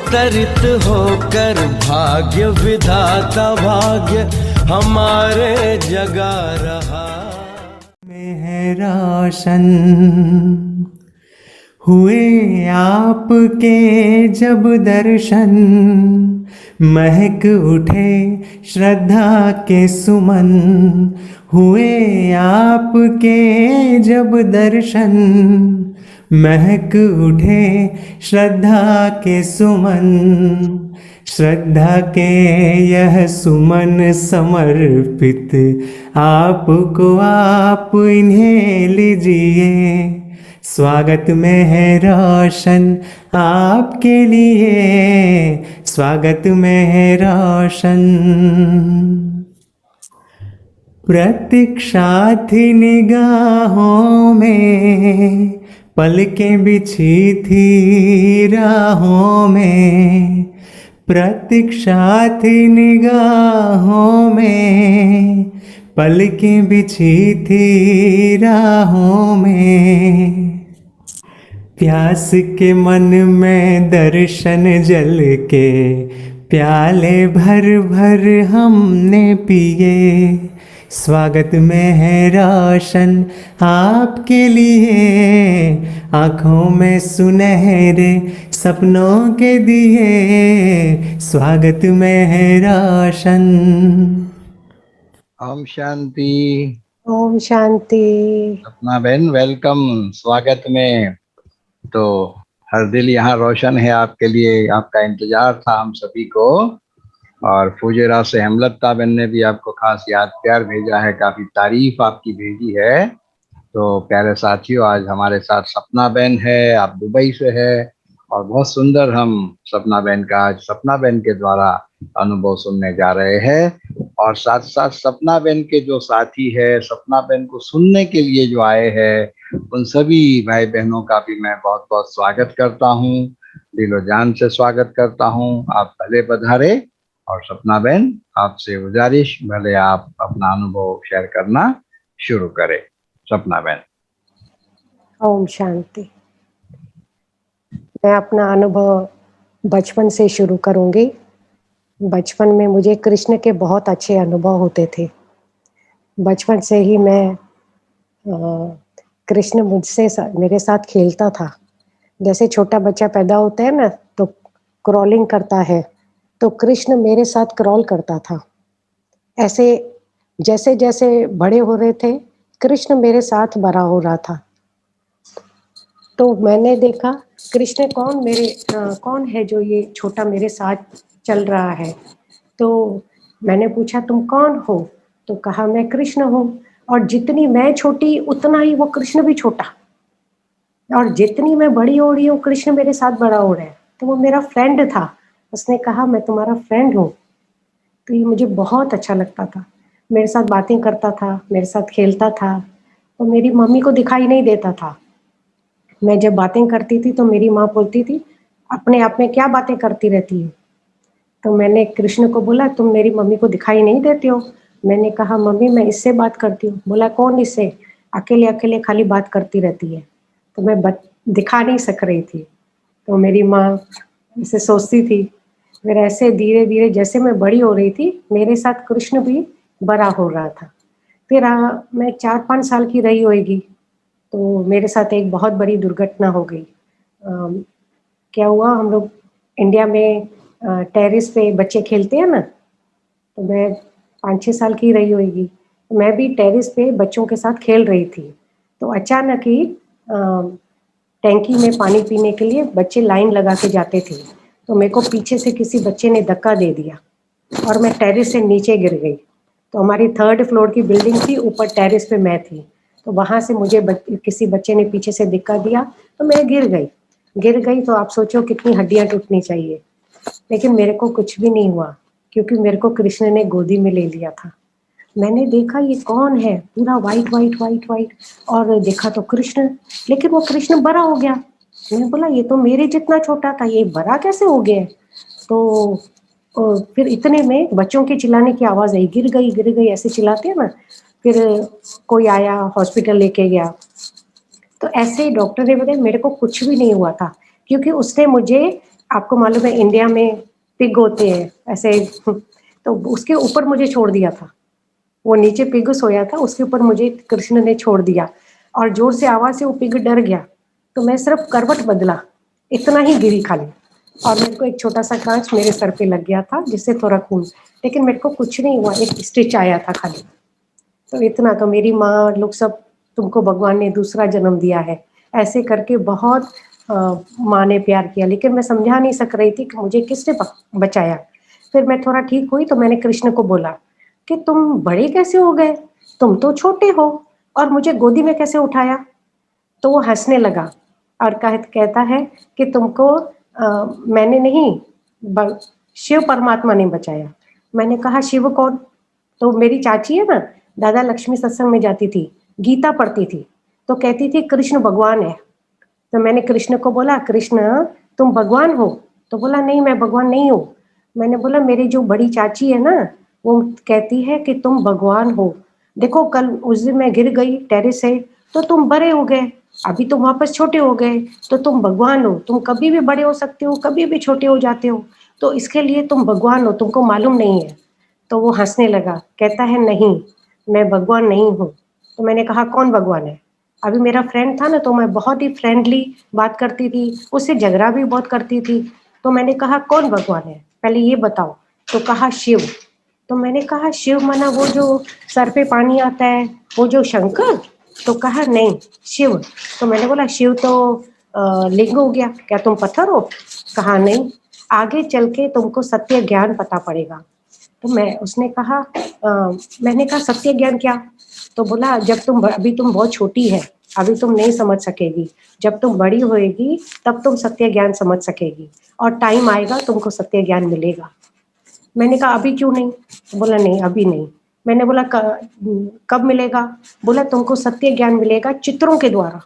अवतरित होकर भाग्य विधाता भाग्य हमारे जगा रहा। में है रोशन हुए आपके जब दर्शन, महक उठे श्रद्धा के सुमन। हुए आपके जब दर्शन, महक उठे श्रद्धा के सुमन। श्रद्धा के यह सुमन समर्पित आपको, आप इन्हें लीजिए। स्वागत में है रोशन आपके लिए, स्वागत में है रोशन। प्रतीक्षा थी निगाहों में, पलकें बिछी थी राहों में। प्रतीक्षा थी निगाहों में, पलकें बिछी थी राहों में। प्यास के मन में दर्शन जल के, प्याले भर भर हमने पिए। स्वागत में है रोशन आपके लिए, आँखों में सुनहरे सपनों के दिए। स्वागत में है रोशन। ओम शांति। ओम शांति। सपना बहन वेलकम, स्वागत में। तो हर दिल यहाँ रोशन है आपके लिए, आपका इंतजार था हम सभी को। और फुजेरा से हेमलता बहन ने भी आपको खास याद प्यार भेजा है, काफी तारीफ आपकी भेजी है। तो प्यारे साथियों, आज हमारे साथ सपना बहन है, आप दुबई से है। और बहुत सुंदर हम सपना बहन का आज सपना बहन के द्वारा अनुभव सुनने जा रहे हैं। और साथ साथ सपना बहन के जो साथी है, सपना बहन को सुनने के लिए जो आए हैं, उन सभी भाई बहनों का भी मैं बहुत बहुत स्वागत करता हूँ, दिलो जान से स्वागत करता हूँ। आप भले पधारे। और सपना बहन, आपसे गुजारिश, भले आप अपना अनुभव शेयर करना शुरू करें। सपना बहन। ओम शांति। मैं अपना अनुभव बचपन से शुरू करूंगी। बचपन में मुझे कृष्ण के बहुत अच्छे अनुभव होते थे। बचपन से ही मैं कृष्ण मेरे साथ खेलता था। जैसे छोटा बच्चा पैदा होता है ना, तो क्रॉलिंग करता है, तो कृष्ण मेरे साथ क्रॉल करता था। ऐसे जैसे जैसे बड़े हो रहे थे, कृष्ण मेरे साथ बड़ा हो रहा था। तो मैंने देखा कृष्ण कौन है जो ये छोटा मेरे साथ चल रहा है। तो मैंने पूछा तुम कौन हो? तो कहा मैं कृष्ण हूँ। और जितनी मैं छोटी उतना ही वो कृष्ण भी छोटा, और जितनी मैं बड़ी हो रही हूँ कृष्ण मेरे साथ बड़ा हो रहा है। तो वो मेरा फ्रेंड था। उसने कहा मैं तुम्हारा फ्रेंड हूँ। तो ये मुझे बहुत अच्छा लगता था। मेरे साथ बातें करता था, मेरे साथ खेलता था। और मेरी मम्मी को दिखाई नहीं देता था। मैं जब बातें करती थी तो मेरी माँ बोलती थी अपने आप में क्या बातें करती रहती है। तो मैंने कृष्ण को बोला तुम मेरी मम्मी को दिखाई नहीं देते हो। मैंने कहा मम्मी मैं इससे बात करती हूँ। बोला कौन इससे? अकेले अकेले खाली बात करती रहती है। तो मैं दिखा नहीं सक रही थी। तो मेरी माँ इसे सोचती थी। फिर ऐसे धीरे धीरे जैसे मैं बड़ी हो रही थी, मेरे साथ कृष्ण भी बड़ा हो रहा था। फिर मैं 4-5 साल की रही होगी, तो मेरे साथ एक बहुत बड़ी दुर्घटना हो गई। क्या हुआ, हम लोग इंडिया में टेरेस पे बच्चे खेलते हैं ना, तो मैं 5-6 साल की रही होगी। मैं भी टेरेस पे बच्चों के साथ खेल रही थी। तो अचानक ही टैंकी में पानी पीने के लिए बच्चे लाइन लगा के जाते थे। तो मेरे को पीछे से किसी बच्चे ने धक्का दे दिया और मैं टेरेस से नीचे गिर गई। तो हमारी 3rd फ्लोर की बिल्डिंग थी, ऊपर टेरेस पे मैं थी। तो वहाँ से मुझे किसी बच्चे ने पीछे से धक्का दिया, तो मैं गिर गई। तो आप सोचो कितनी हड्डियाँ टूटनी चाहिए। लेकिन मेरे को कुछ भी नहीं हुआ, क्योंकि मेरे को कृष्ण ने गोदी में ले लिया था। मैंने देखा ये कौन है, पूरा वाइट वाइट वाइट वाइट, और देखा तो कृष्ण। लेकिन वो कृष्ण बड़ा हो गया। मैंने बोला ये तो मेरे जितना छोटा था, ये बड़ा कैसे हो गया? तो फिर इतने में बच्चों के चिल्लाने की आवाज़ आई, गिर गई ऐसे चिल्लाते हैं ना। फिर कोई आया, हॉस्पिटल लेके गया। तो ऐसे डॉक्टर ने बताया मेरे को कुछ भी नहीं हुआ था, क्योंकि उसने मुझे आपको मालूम है इंडिया में पिग होते हैं ऐसे, तो उसके ऊपर मुझे छोड़ दिया था। वो नीचे पिग सोया था, उसके ऊपर मुझे कृष्ण ने छोड़ दिया और जोर से आवाज से वो पिग डर गया। तो मैं सिर्फ करवट बदला, इतना ही गिरी खाली, और मेरे को एक छोटा सा कांच मेरे सर पे लग गया था जिससे थोड़ा खून, लेकिन मेरे को कुछ नहीं हुआ, एक स्टिच आया था खाली। तो इतना, तो मेरी माँ लोग सब, तुमको भगवान ने दूसरा जन्म दिया है, ऐसे करके बहुत माँ ने प्यार किया, लेकिन मैं समझा नहीं सक रही थी कि मुझे किसने बचाया। फिर मैं थोड़ा ठीक हुई तो मैंने कृष्ण को बोला कि तुम बड़े कैसे हो गए, तुम तो छोटे हो और मुझे गोदी में कैसे उठाया। तो वो हंसने लगा और कहता है कि तुमको मैंने नहीं, शिव परमात्मा ने बचाया। मैंने कहा शिव कौन? तो मेरी चाची है ना, दादा लक्ष्मी सत्संग में जाती थी, गीता पढ़ती थी, तो कहती थी कृष्ण भगवान है। तो मैंने कृष्ण को बोला कृष्ण तुम भगवान हो? तो बोला नहीं मैं भगवान नहीं हूँ। मैंने बोला मेरी जो बड़ी चाची है ना, वो कहती है कि तुम भगवान हो। देखो कल उस दिन मैं गिर गई टेरेस से, तो तुम बड़े हो गए, अभी तुम वापस छोटे हो गए, तो तुम भगवान हो। तुम कभी भी बड़े हो सकते हो, कभी भी छोटे हो जाते हो, तो इसके लिए तुम भगवान हो, तुमको मालूम नहीं है। तो वो हंसने लगा, कहता है नहीं मैं भगवान नहीं हूँ। तो मैंने कहा कौन भगवान है? अभी मेरा फ्रेंड था ना, तो मैं बहुत ही फ्रेंडली बात करती थी, उससे झगड़ा भी बहुत करती थी। तो मैंने कहा कौन भगवान है, पहले ये बताओ। तो कहा शिव। तो मैंने कहा शिव माना वो जो सर पे पानी आता है, वो जो शंकर? तो कहा नहीं शिव। तो मैंने बोला शिव तो लिंग हो गया, क्या तुम पत्थर हो? कहा नहीं, आगे चल के तुमको सत्य ज्ञान पता पड़ेगा। तो उसने कहा मैंने कहा सत्य ज्ञान क्या? तो बोला जब अभी तुम बहुत छोटी है, अभी तुम नहीं समझ सकेगी, जब तुम बड़ी होएगी तब तुम सत्य ज्ञान समझ सकेगी, और टाइम आएगा तुमको सत्य ज्ञान मिलेगा। मैंने कहा अभी क्यों नहीं? बोला नहीं अभी नहीं। मैंने बोला कब मिलेगा? बोला तुमको सत्य ज्ञान मिलेगा चित्रों के द्वारा।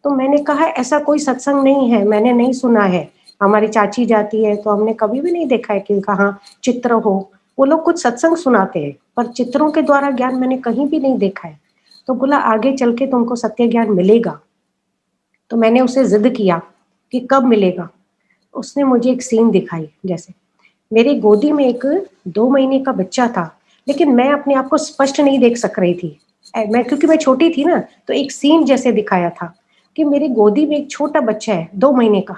तो मैंने कहा ऐसा कोई सत्संग नहीं है, मैंने नहीं सुना है। हमारी चाची जाती है तो हमने कभी भी नहीं देखा है कि कहाँ चित्र हो। वो लोग कुछ सत्संग सुनाते हैं, पर चित्रों के द्वारा ज्ञान मैंने कहीं भी नहीं देखा है। तो बोला आगे चल के तुमको सत्य ज्ञान मिलेगा। तो मैंने उसे जिद किया कि कब मिलेगा। उसने मुझे एक सीन दिखाई, जैसे मेरी गोदी में एक 2 महीने का बच्चा था, लेकिन मैं अपने आप को स्पष्ट नहीं देख सक रही थी। मैं क्योंकि मैं छोटी थी ना, तो एक सीन जैसे दिखाया था कि मेरी गोदी में एक छोटा बच्चा है 2 महीने का,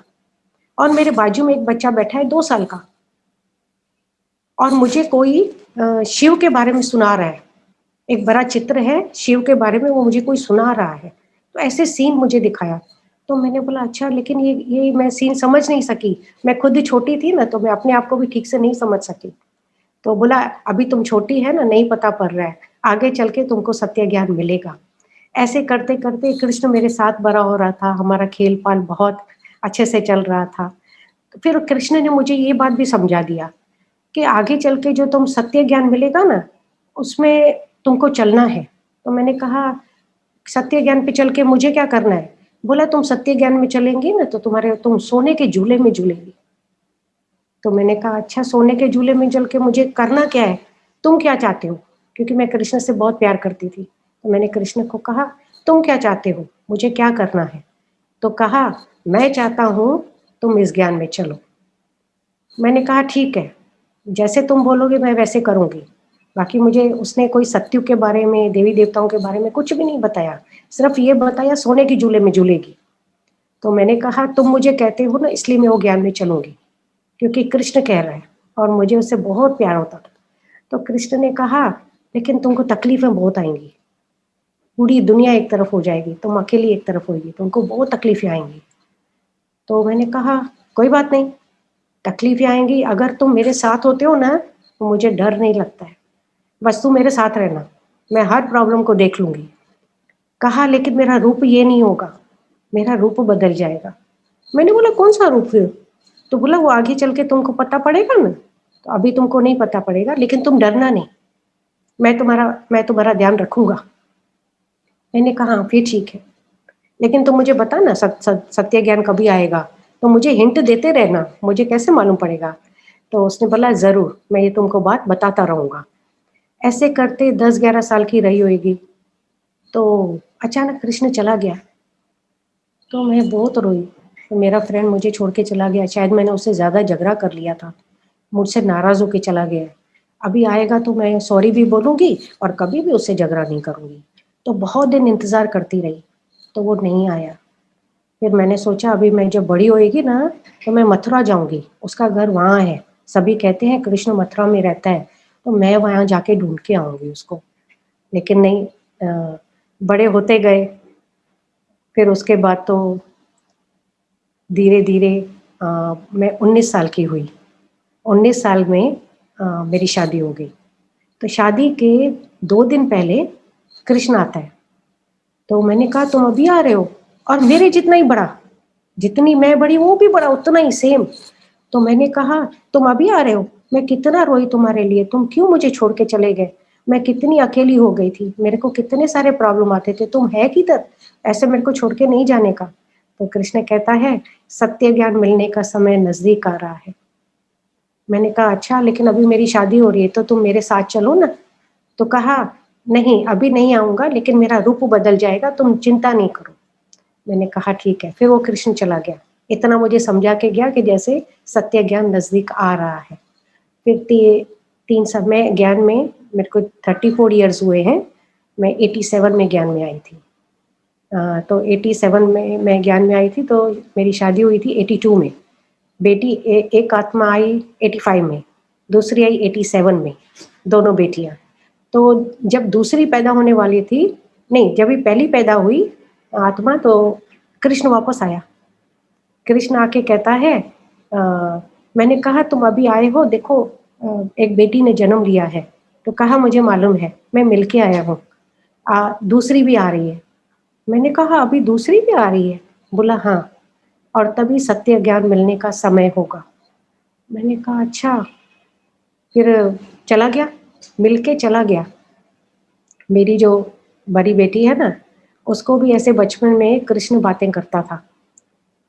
और मेरे बाजू में एक बच्चा बैठा है 2 साल का, और मुझे कोई शिव के बारे में सुना रहा है। एक बड़ा चित्र है शिव के बारे में, वो मुझे कोई सुना रहा है। तो ऐसे सीन मुझे दिखाया। तो मैंने बोला अच्छा, लेकिन ये मैं सीन समझ नहीं सकी। मैं खुद ही छोटी थी ना, तो मैं अपने आप को भी ठीक से नहीं समझ सकी। तो बोला अभी तुम छोटी है ना, नहीं पता पड़ रहा है, आगे चल के तुमको सत्य ज्ञान मिलेगा। ऐसे करते करते कृष्ण मेरे साथ बड़ा हो रहा था, हमारा खेल पाल बहुत अच्छे से चल रहा था। तो फिर कृष्ण ने मुझे ये बात भी समझा दिया कि आगे चल के जो तुम सत्य ज्ञान मिलेगा ना, उसमें तुमको चलना है। तो मैंने कहा सत्य ज्ञान पे चल के मुझे क्या करना है? बोला तुम सत्य ज्ञान में चलेंगी ना, तो तुम सोने के झूले में झूलेंगी। तो मैंने कहा अच्छा, सोने के झूले में चल के मुझे करना क्या है, तुम क्या चाहते हो? क्योंकि मैं कृष्ण से बहुत प्यार करती थी। तो मैंने कृष्ण को कहा तुम क्या चाहते हो, मुझे क्या करना है? तो कहा मैं चाहता हूँ तुम इस ज्ञान में चलो। मैंने कहा ठीक है, जैसे तुम बोलोगे मैं वैसे करूँगी। बाकी मुझे उसने कोई सत्युग के बारे में, देवी देवताओं के बारे में कुछ भी नहीं बताया, सिर्फ ये बताया सोने के झूले में झूलेगी। तो मैंने कहा तुम मुझे कहते हो ना, इसलिए मैं वो ज्ञान में चलूँगी, क्योंकि कृष्ण कह रहा है और मुझे उससे बहुत प्यार होता था। तो कृष्ण ने कहा लेकिन तुमको तकलीफें बहुत आएंगी, पूरी दुनिया एक तरफ हो जाएगी, तुम अकेली एक तरफ होगी, तुमको बहुत तकलीफें आएंगी। तो मैंने कहा कोई बात नहीं, तकलीफें आएंगी, अगर तुम मेरे साथ होते हो ना तो मुझे डर नहीं लगता है, बस तुम मेरे साथ रहना, मैं हर प्रॉब्लम को देख लूँगी। कहा लेकिन मेरा रूप ये नहीं होगा, मेरा रूप बदल जाएगा। मैंने बोला कौन सा रूप है? तो बोला वो आगे चल के तुमको पता पड़ेगा ना, तो अभी तुमको नहीं पता पड़ेगा, लेकिन तुम डरना नहीं, मैं तुम्हारा ध्यान रखूंगा। मैंने कहा हाँ फिर ठीक है, लेकिन तुम मुझे बता ना सत्य ज्ञान कभी आएगा, तो मुझे हिंट देते रहना, मुझे कैसे मालूम पड़ेगा? तो उसने बोला जरूर, मैं ये तुमको बात बताता रहूंगा। ऐसे करते 10-11 साल की रही होगी, तो अचानक कृष्ण चला गया। तो मैं बहुत रोई, तो मेरा फ्रेंड मुझे छोड़ के चला गया, शायद मैंने उससे ज़्यादा झगड़ा कर लिया था, मुझसे नाराज़ होके चला गया है। अभी आएगा तो मैं सॉरी भी बोलूँगी और कभी भी उससे झगड़ा नहीं करूँगी। तो बहुत दिन इंतज़ार करती रही, तो वो नहीं आया। फिर मैंने सोचा अभी मैं जब बड़ी होएगी ना, तो मैं मथुरा जाऊँगी, उसका घर वहाँ है। सभी कहते हैं कृष्ण मथुरा में रहता है, तो मैं वहाँ जाके ढूँढ के आऊँगी उसको। लेकिन नहीं, बड़े होते गए, फिर उसके बाद तो धीरे-धीरे मैं 19 साल की हुई। 19 साल में मेरी शादी हो गई। तो शादी के 2 दिन पहले कृष्ण आता है। तो मैंने कहा तुम अभी आ रहे हो? और मेरे जितना ही बड़ा, जितनी मैं बड़ी वो भी बड़ा उतना ही सेम। तो मैंने कहा तुम अभी आ रहे हो? मैं कितना रोई तुम्हारे लिए, तुम क्यों मुझे छोड़ के चले गए? मैं कितनी अकेली हो गई थी, मेरे को कितने सारे प्रॉब्लम आते थे, तुम है किधर? ऐसे मेरे को छोड़ के नहीं जाने का। तो कृष्ण कहता है सत्य ज्ञान मिलने का समय नजदीक आ रहा है। मैंने कहा अच्छा, लेकिन अभी मेरी शादी हो रही है तो तुम मेरे साथ चलो ना। तो कहा नहीं अभी नहीं आऊँगा, लेकिन मेरा रूप बदल जाएगा, तुम चिंता नहीं करो। मैंने कहा ठीक है। फिर वो कृष्ण चला गया। इतना मुझे समझा के गया कि जैसे सत्य ज्ञान नज़दीक आ रहा है। फिर 3 साल में ज्ञान में मेरे को 34 इयर्स हुए हैं। मैं 87 में ज्ञान में आई थी। तो 87 में मैं ज्ञान में आई थी, तो मेरी शादी हुई थी 82 में। बेटी एक आत्मा आई 85 में, दूसरी आई 87 में, दोनों बेटियां। तो जब दूसरी पैदा होने वाली थी, नहीं जब भी पहली पैदा हुई आत्मा, तो कृष्ण वापस आया। कृष्ण आके कहता है मैंने कहा तुम अभी आए हो, देखो एक बेटी ने जन्म लिया है। तो कहा मुझे मालूम है, मैं मिलके आया हूँ, दूसरी भी आ रही है। मैंने कहा अभी दूसरी भी आ रही है? बोला हाँ, और तभी सत्य ज्ञान मिलने का समय होगा। मैंने कहा अच्छा। फिर चला गया, मिलके चला गया। मेरी जो बड़ी बेटी है ना, उसको भी ऐसे बचपन में कृष्ण बातें करता था।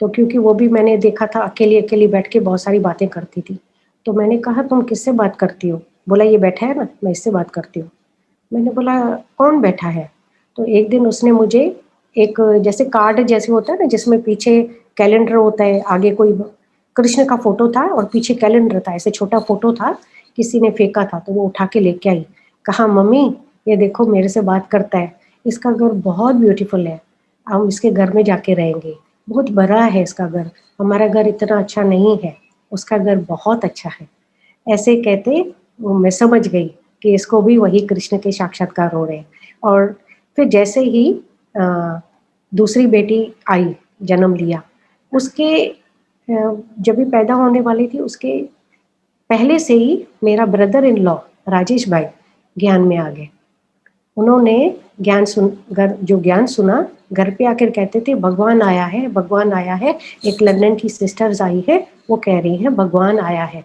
तो क्योंकि वो भी मैंने देखा था अकेली-अकेली बैठ के बहुत सारी बातें करती थी। तो मैंने कहा तुम किससे बात करती हो? बोला ये बैठा है ना, मैं इससे बात करती हूँ। मैंने बोला कौन बैठा है? तो एक दिन उसने मुझे एक जैसे कार्ड जैसे होता है ना, जिसमें पीछे कैलेंडर होता है, आगे कोई कृष्ण का फ़ोटो था और पीछे कैलेंडर था, ऐसे छोटा फ़ोटो था, किसी ने फेंका था, तो वो उठा के लेके आई। कहा मम्मी ये देखो मेरे से बात करता है, इसका घर बहुत ब्यूटीफुल है, हम इसके घर में जाके रहेंगे। बहुत बड़ा है इसका घर, हमारा घर इतना अच्छा नहीं है, उसका घर बहुत अच्छा है। ऐसे कहते मैं समझ गई कि इसको भी वही कृष्ण के साक्षात्कार हो रहे हैं। और फिर जैसे ही दूसरी बेटी आई, जन्म लिया, उसके जब भी पैदा होने वाली थी उसके पहले से ही मेरा ब्रदर इन लॉ राजेश भाई ज्ञान में आ गए। उन्होंने जो ज्ञान सुना, घर पे आकर कहते थे भगवान आया है, भगवान आया है। एक लंदन की सिस्टर्स आई है, वो कह रही हैं भगवान आया है।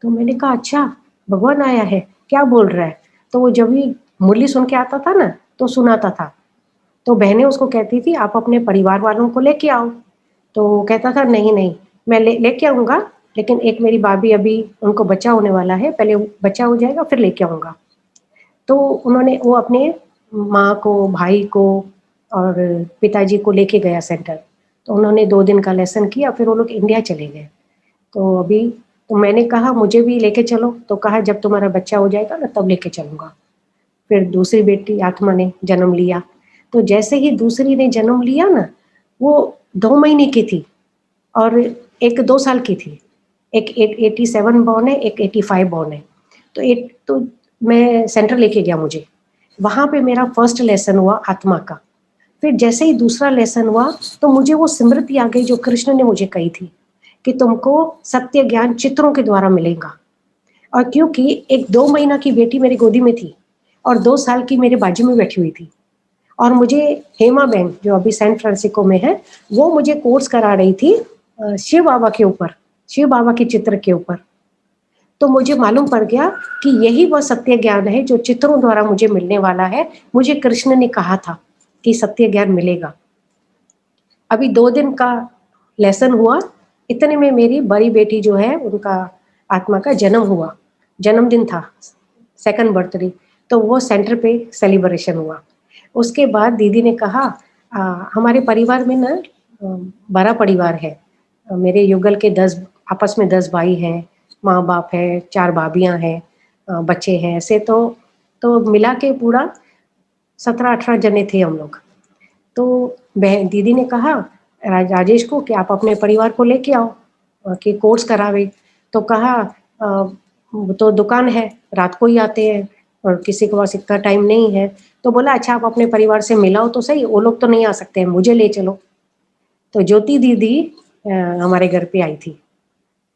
तो मैंने कहा अच्छा भगवान आया है, क्या बोल रहा है? तो वो जब भी मुरली सुन के आता था ना, तो सुनाता था। तो बहनें उसको कहती थी आप अपने परिवार वालों को लेके आओ। तो वो कहता था नहीं नहीं, मैं लेके आऊँगा, लेकिन एक मेरी भाभी अभी उनको बच्चा होने वाला है, पहले बच्चा हो जाएगा फिर लेके आऊँगा। तो उन्होंने वो अपने माँ को, भाई को और पिताजी को लेके गया सेंटर। तो उन्होंने 2 दिन का लेसन किया, फिर वो लोग इंडिया चले गए। तो अभी तो मैंने कहा मुझे भी लेके चलो, तो कहा जब तुम्हारा बच्चा हो जाएगा ना तब लेके चलूँगा। फिर दूसरी बेटी आत्मा ने जन्म लिया। तो जैसे ही दूसरी ने जन्म लिया ना, वो 2 महीने की थी और एक 2 साल की थी। एक 87 बॉर्न है, एक 85 बॉर्न है। तो मैं सेंटर लेके गया मुझे। वहाँ पे मेरा फर्स्ट लेसन हुआ आत्मा का। फिर जैसे ही दूसरा लेसन हुआ, तो मुझे वो स्मृति आ गई जो कृष्ण ने मुझे कही थी कि तुमको सत्य ज्ञान चित्रों के द्वारा मिलेगा। और क्योंकि एक 2 महीना की बेटी मेरी गोदी में थी और 2 साल की मेरे बाजू में बैठी हुई थी, और मुझे हेमा बहन जो अभी सैन फ्रांसिस्को में है, वो मुझे कोर्स करा रही थी शिव बाबा के ऊपर, शिव बाबा के चित्र के ऊपर। तो मुझे मालूम पड़ गया कि यही वह सत्य ज्ञान है जो चित्रों द्वारा मुझे मिलने वाला है। मुझे कृष्ण ने कहा था कि सत्य ज्ञान मिलेगा। अभी 2 दिन का लेसन हुआ, इतने में मेरी बड़ी बेटी जो है उनका आत्मा का जन्म हुआ, जन्मदिन था, सेकंड बर्थडे। तो वो सेंटर पे सेलिब्रेशन हुआ। उसके बाद दीदी ने कहा हमारे परिवार में ना बड़ा परिवार है, मेरे युगल के 10 आपस में 10 भाई हैं, माँ बाप है, 4 भाभियाँ हैं, बच्चे हैं, ऐसे तो मिला के पूरा 17-18 जने थे हम लोग। तो बहन दीदी ने कहा राजेश को कि आप अपने परिवार को लेके आओ कि कोर्स करावे। तो कहा वो तो दुकान है, रात को ही आते हैं और किसी के पास इतना टाइम नहीं है। तो बोला अच्छा आप अपने परिवार से मिलाओ तो सही, वो लोग तो नहीं आ सकते हैं, मुझे ले चलो। तो ज्योति दीदी हमारे घर पे आई थी।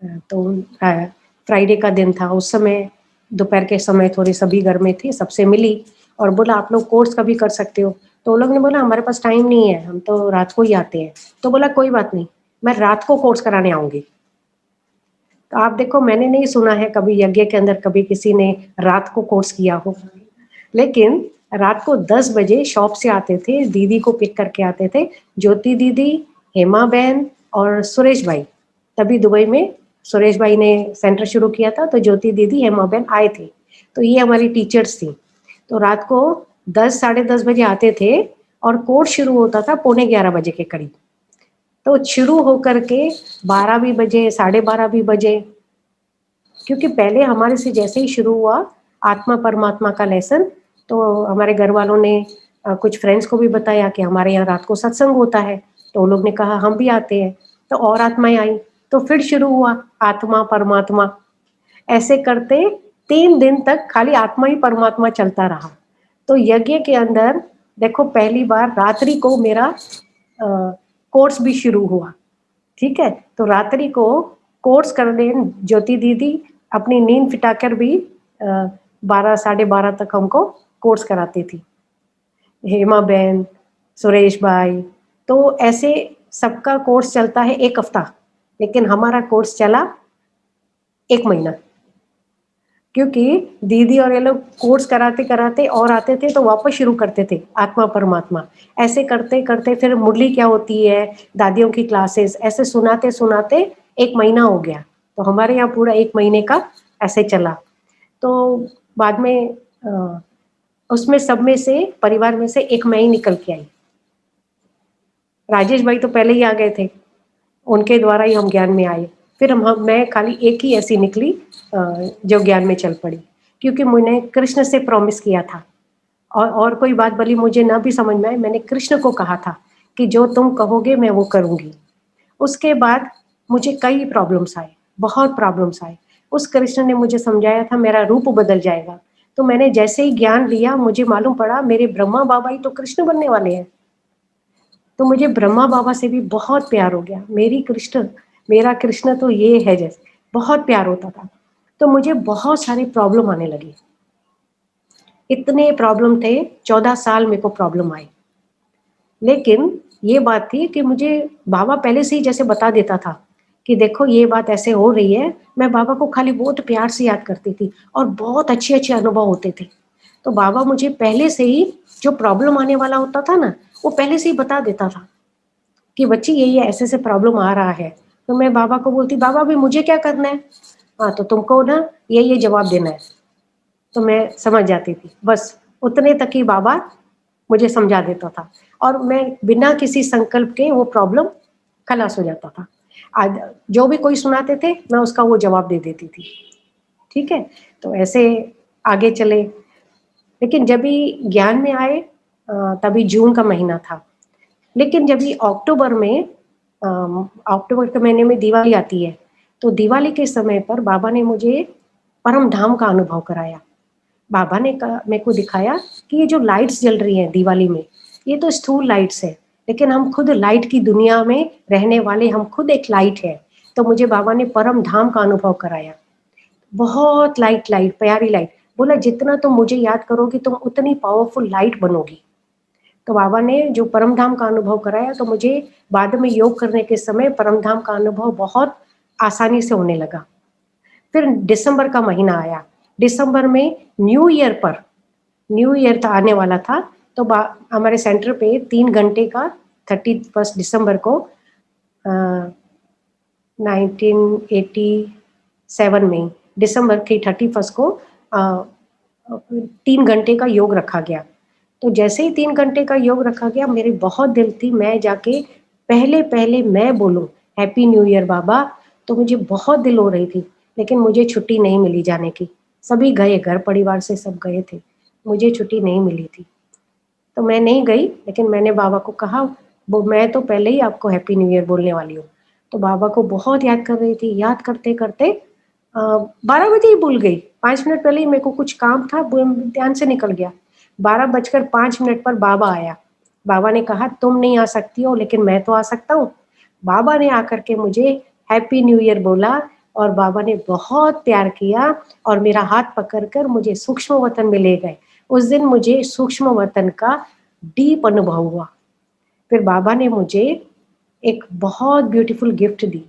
तो फ्राइडे का दिन था, उस समय दोपहर के समय थोड़े सभी घर में थे, सबसे मिली और बोला आप लोग कोर्स कभी कर सकते हो। तो उन लोग ने बोला हमारे पास टाइम नहीं है, हम तो रात को ही आते हैं। तो बोला कोई बात नहीं, मैं रात को कोर्स कराने आऊंगी। तो आप देखो मैंने नहीं सुना है कभी यज्ञ के अंदर कभी किसी ने रात को कोर्स किया हो। लेकिन रात को 10 बजे शॉप से आते थे, दीदी को पिक करके आते थे, ज्योति दीदी, हेमा बहन और सुरेश भाई। तभी दुबई में सुरेश भाई ने सेंटर शुरू किया था, तो ज्योति दीदी, हेमा बहन आए थे। तो ये हमारी टीचर्स थी। तो रात को 10 साढ़े 10 बजे आते थे और कोर्स शुरू होता था पौने 11 बजे के करीब। तो शुरू होकर के 12 भी बजे, साढ़े 12 भी बजे, क्योंकि पहले हमारे से जैसे ही शुरू हुआ आत्मा परमात्मा का लेसन, तो हमारे घर वालों ने कुछ फ्रेंड्स को भी बताया कि हमारे यहाँ रात को सत्संग होता है। तो उन लोग ने कहा हम भी आते हैं। तो और आत्माएं आई, तो फिर शुरू हुआ आत्मा परमात्मा। ऐसे करते 3 दिन तक खाली आत्मा ही परमात्मा चलता रहा। तो यज्ञ के अंदर देखो पहली बार रात्रि को मेरा कोर्स भी शुरू हुआ। ठीक है, तो रात्रि को कोर्स करने ज्योति दीदी अपनी नींद फिटाकर भी 12 साढ़े 12 तक हमको कोर्स कराती थी, हेमा बहन, सुरेश भाई। तो ऐसे सबका कोर्स चलता है 1 हफ्ता, लेकिन हमारा कोर्स चला 1 महीना, क्योंकि दीदी और ये लोग कोर्स कराते कराते और आते थे तो वापस शुरू करते थे आत्मा परमात्मा। ऐसे करते करते फिर मुरली क्या होती है, दादियों की क्लासेस, ऐसे सुनाते सुनाते 1 महीना हो गया। तो हमारे यहाँ पूरा 1 महीने का ऐसे चला। तो बाद में उसमें सब में से परिवार में से एक मैं ही निकल के आई। राजेश भाई तो पहले ही आ गए थे, उनके द्वारा ही हम ज्ञान में आए। फिर मैं खाली एक ही ऐसी निकली जो ज्ञान में चल पड़ी, क्योंकि मैंने कृष्ण से प्रॉमिस किया था। और कोई बात भली मुझे ना भी समझ में आए, मैंने कृष्ण को कहा था कि जो तुम कहोगे मैं वो करूँगी। उसके बाद मुझे कई प्रॉब्लम्स आए, बहुत प्रॉब्लम्स आए। उस कृष्ण ने मुझे समझाया था मेरा रूप बदल जाएगा। तो मैंने जैसे ही ज्ञान लिया मुझे मालूम पड़ा मेरे ब्रह्मा बाबा ही तो कृष्ण बनने वाले हैं। तो मुझे ब्रह्मा बाबा से भी बहुत प्यार हो गया। मेरा कृष्ण तो ये है, जैसे बहुत प्यार होता था। तो मुझे बहुत सारी प्रॉब्लम आने लगी, इतने प्रॉब्लम थे, 14 साल मेरे को प्रॉब्लम आई। लेकिन ये बात थी कि मुझे बाबा पहले से ही जैसे बता देता था कि देखो ये बात ऐसे हो रही है। मैं बाबा को खाली बहुत प्यार से याद करती थी और बहुत अच्छे अच्छे अनुभव होते थे। तो बाबा मुझे पहले से ही जो प्रॉब्लम आने वाला होता था ना, वो पहले से ही बता देता था कि बच्ची ये ऐसे ऐसे प्रॉब्लम आ रहा है। तो मैं बाबा को बोलती बाबा भी मुझे क्या करना है, हाँ तो तुमको ना ये जवाब देना है। तो मैं समझ जाती थी, बस उतने तक ही बाबा मुझे समझा देता था और मैं बिना किसी संकल्प के वो प्रॉब्लम खलास हो जाता था। आज जो भी कोई सुनाते थे मैं उसका वो जवाब दे देती थी। ठीक है, तो ऐसे आगे चले। लेकिन जब भी ज्ञान में आए तभी जून का महीना था। लेकिन जब भी अक्टूबर में अक्टूबर के महीने में दिवाली आती है, तो दिवाली के समय पर बाबा ने मुझे परम धाम का अनुभव कराया। बाबा ने मेरे को दिखाया कि ये जो लाइट्स जल रही हैं दिवाली में, ये तो स्थूल लाइट्स है, लेकिन हम खुद लाइट की दुनिया में रहने वाले, हम खुद एक लाइट है। तो मुझे बाबा ने परम धाम का अनुभव कराया। बहुत लाइट लाइट प्यारी लाइट, बोला जितना तुम मुझे याद करोगी तुम उतनी पावरफुल लाइट बनोगी। तो बाबा ने जो परम धाम का अनुभव कराया, तो मुझे बाद में योग करने के समय परम धाम का अनुभव बहुत आसानी से होने लगा। फिर दिसंबर का महीना आया। दिसंबर में न्यू ईयर था, आने वाला था। तो हमारे सेंटर पे 3 घंटे का 31 दिसंबर को 1987 में दिसंबर की 31 को 3 घंटे का योग रखा गया। तो जैसे ही 3 घंटे का योग रखा गया, मेरी बहुत दिल थी मैं जाके पहले पहले मैं बोलूं हैप्पी न्यू ईयर बाबा। तो मुझे बहुत दिल हो रही थी, लेकिन मुझे छुट्टी नहीं मिली जाने की। सभी गए, घर परिवार से सब गए थे, मुझे छुट्टी नहीं मिली थी। तो मैं नहीं गई, लेकिन मैंने बाबा को कहा, वो मैं तो पहले ही आपको हैप्पी न्यू ईयर बोलने वाली हूँ। तो बाबा को बहुत याद कर रही थी, याद करते-करते 12 बजे ही भूल गई। 5 मिनट पहले ही मेरे को कुछ काम था, वो ध्यान से निकल गया। 12 बजकर 5 मिनट पर बाबा आया। बाबा ने कहा, "तुम नहीं आ सकती हो, लेकिन मैं तो आ सकता हूँ।" बाबा ने आकर के मुझे हैप्पी न्यू ईयर बोला और बाबा ने बहुत प्यार किया और मेरा हाथ पकड़कर मुझे सूक्ष्म वतन में ले गए। उस दिन मुझे सूक्ष्म वतन का डीप अनुभव हुआ। फिर बाबा ने मुझे एक बहुत ब्यूटीफुल गिफ्ट दी,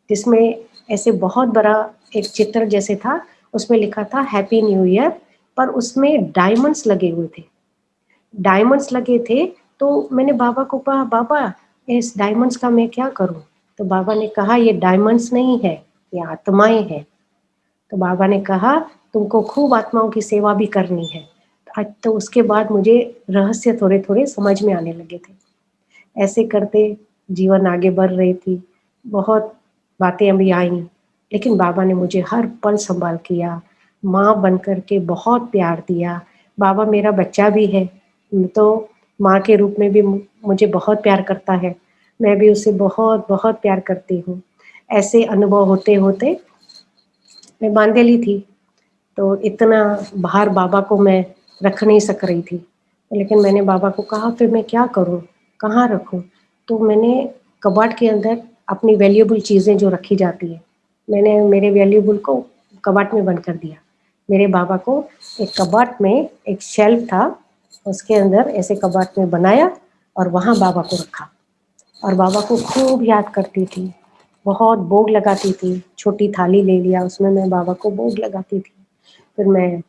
जिसमें ऐसे बहुत बड़ा एक चित्र जैसे था, उसमें लिखा था हैप्पी न्यू ईयर, पर उसमें डायमंड्स लगे हुए थे। डायमंड्स लगे थे, तो मैंने बाबा को कहा, "बाबा, इस डायमंड्स का मैं क्या करूँ?" तो बाबा ने कहा, "ये डायमंड्स नहीं है, ये आत्माएँ हैं।" तो बाबा ने कहा, "तुमको खूब आत्माओं की सेवा भी करनी है।" तो उसके बाद मुझे रहस्य थोड़े-थोड़े समझ में आने लगे थे। ऐसे करते जीवन आगे बढ़ रही थी। बहुत बातें अभी आईं, लेकिन बाबा ने मुझे हर पल सँभाल किया, माँ बन कर के बहुत प्यार दिया। बाबा मेरा बच्चा भी है, तो माँ के रूप में भी मुझे बहुत प्यार करता है। मैं भी उसे बहुत-बहुत प्यार करती हूँ। ऐसे अनुभव होते-होते मैं बांधेली थी, तो इतना भार बाबा को मैं रख नहीं सक रही थी। लेकिन मैंने बाबा को कहा, फिर मैं क्या करूँ? कहाँ रखूँ? तो मैंने कबाड़ के अंदर अपनी वैल्यूएबल चीज़ें जो रखी जाती हैं, मैंने मेरे वैल्यूएबल को कबाड़ में बंद कर दिया। मेरे बाबा को एक कबाड़ में एक शेल्फ था, उसके अंदर ऐसे कबाड़ में बनाया और वहाँ बाबा को रखा। और बाबा को खूब याद करती थी, बहुत भोग लगाती थी, छोटी थाली ले लिया, उसमें मैं बाबा को भोग लगाती थी। फिर मैं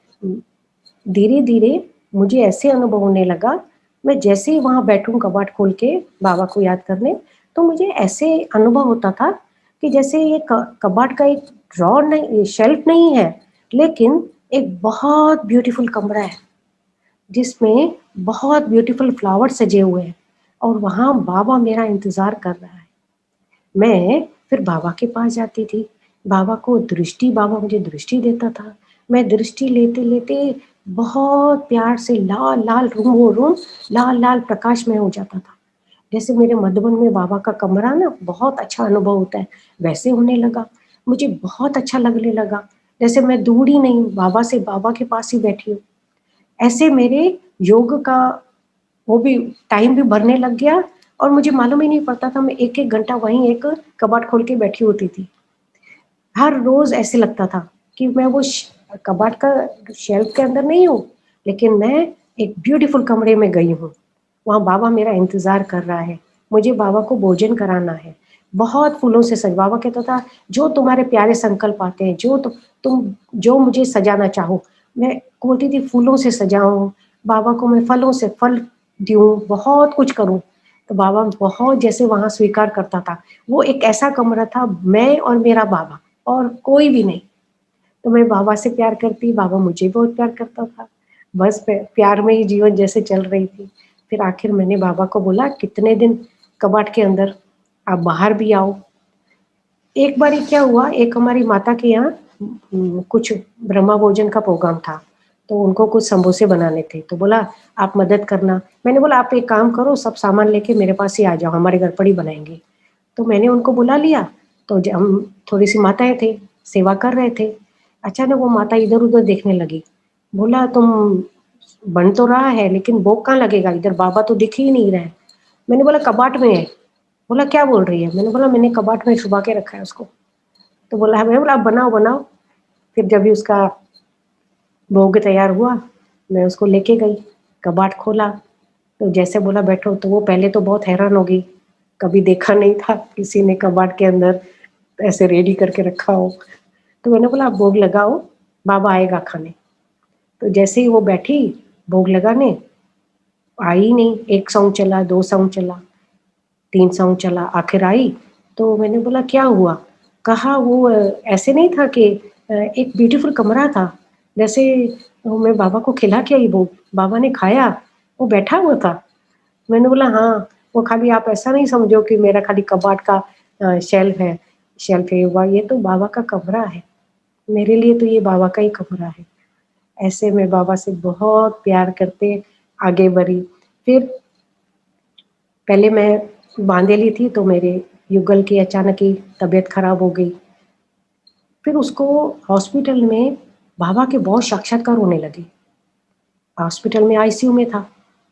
धीरे-धीरे मुझे ऐसे अनुभव होने लगा, मैं जैसे ही वहाँ बैठूँ कबाड़ खोल के बाबा को याद करने, तो मुझे ऐसे अनुभव होता था कि जैसे ये कबाड़ का एक ड्रॉअर नहीं, शेल्फ नहीं है, लेकिन एक बहुत ब्यूटीफुल कमरा है, जिसमें बहुत ब्यूटीफुल फ्लावर सजे हुए हैं और वहाँ बाबा मेरा इंतज़ार कर रहा है। मैं फिर बाबा के पास जाती थी, बाबा मुझे दृष्टि देता था। मैं दृष्टि लेते-लेते बहुत प्यार से लाल-लाल रूम, वो रूम लाल-लाल प्रकाश में हो जाता था। जैसे मेरे मधुबन में बाबा का कमरा ना बहुत अच्छा अनुभव होता है, वैसे होने लगा। मुझे बहुत अच्छा लगने लगा, जैसे मैं दूर ही नहीं हूँ, बाबा से बाबा के पास ही बैठी हूँ। ऐसे मेरे योग का वो भी टाइम भी बढ़ने लग गया और मुझे मालूम ही नहीं पड़ता था, मैं 1-1 घंटा वहीं एक कबाड़ खोल के बैठी होती थी। हर रोज़ ऐसे लगता था कि मैं वो कबाड़ का शेल्फ के अंदर नहीं हूँ, लेकिन मैं एक ब्यूटीफुल कमरे में गई हूँ। वहाँ बाबा मेरा इंतज़ार कर रहा है, मुझे बाबा को भोजन कराना है। बहुत फूलों से बाबा कहता था, "जो तुम्हारे प्यारे संकल्प आते हैं, तुम जो मुझे सजाना चाहो।" मैं बोलती थी फूलों से सजाऊँ, बाबा को मैं फलों से फल दूँ, बहुत कुछ करूँ। तो बाबा बहुत जैसे वहाँ स्वीकार करता था। वो एक ऐसा कमरा था, मैं और मेरा बाबा और कोई भी नहीं। तो मैं बाबा से प्यार करती, बाबा मुझे बहुत प्यार करता था। बस प्यार में ही जीवन जैसे चल रही थी। फिर आखिर मैंने बाबा को बोला, "कितने दिन कबाड़ के अंदर, आप बाहर भी आओ।" एक बारी क्या हुआ, एक हमारी माता के यहाँ कुछ ब्रह्मा भोजन का प्रोग्राम था, तो उनको कुछ समोसे बनाने थे, तो बोला, "आप मदद करना।" मैंने बोला, "आप एक काम करो, सब सामान लेके मेरे पास ही आ जाओ, हमारे घर पर ही बनाएँगे।" तो मैंने उनको बुला लिया, तो हम थोड़ी-सी माताएँ थे, सेवा कर रहे थे। अचानक वो माता इधर-उधर देखने लगी, बोला, "तुम बन तो रहा है, लेकिन भोग कहाँ लगेगा? इधर बाबा तो दिख ही नहीं रहे हैं।" मैंने बोला, "कबाड़ में है।" बोला, "क्या बोल रही है?" मैंने बोला, "मैंने कबाड़ में छुपा के रखा है उसको।" तो बोला, मैंने बोला, "आप बनाओ, बनाओ।" फिर जब भी उसका भोग तैयार हुआ, मैं उसको लेके गई, कबाड़ खोला, तो जैसे बोला बैठो, तो वो पहले तो बहुत हैरान हो गई, कभी देखा नहीं था किसी ने कबाड़ के अंदर ऐसे रेडी करके रखा हो। तो मैंने बोला, "आप भोग लगाओ, बाबा आएगा खाने।" तो जैसे ही वो बैठी भोग लगाने, आई ही नहीं, 1 साउंड चला, 2 साउंड चला, 3 साउंड चला, आखिर आई, तो मैंने बोला, "क्या हुआ?" कहा, "वो ऐसे नहीं था कि एक ब्यूटीफुल कमरा था, जैसे मैं बाबा को खिला के आई वो, बाबा ने खाया, वो बैठा हुआ था।" मैंने बोला, "हाँ, वो खाली आप ऐसा नहीं समझो कि मेरा खाली कबाड़ का शेल्फ है, वाह ये तो बाबा का कमरा है, मेरे लिए तो ये बाबा का ही कमरा है। ऐसे मैं बाबा से बहुत प्यार करते आगे बढ़ी। फिर पहले मैं बांधेली थी तो मेरे युगल की अचानक ही तबीयत खराब हो गई। फिर उसको हॉस्पिटल में बाबा के बहुत साक्षात्कार होने लगे। हॉस्पिटल में आईसीयू में था,